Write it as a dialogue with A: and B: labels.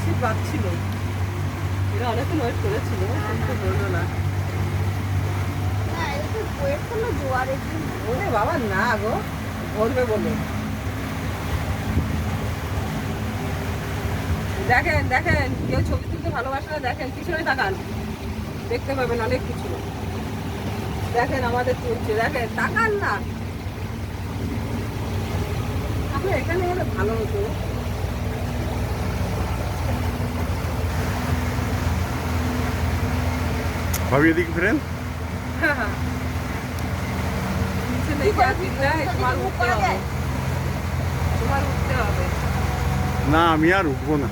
A: শীত বাড়ছিল, এরা অনেকক্ষণ ওয়েট করেছিল কিন্তু হলো না। ওরে বাবা না গো, ভরবে বলে। দেখেন দেখেন, কেউ ছবি তুলতে ভালোবাসে না, দেখেন পিছনে তাকান, দেখতে পাবেন অনেক কিছু। দেখেন আমাদের তুলছে, দেখেন তাকান না, আপনি এখানে হলে ভালো হতো।
B: ভাবি এদিকে ফিরেন।
A: পিছনে কি আর দিক নাই, তোমার উঠতে হবে, তোমার উঠতে হবে।
B: না আমি আর উঠবো না।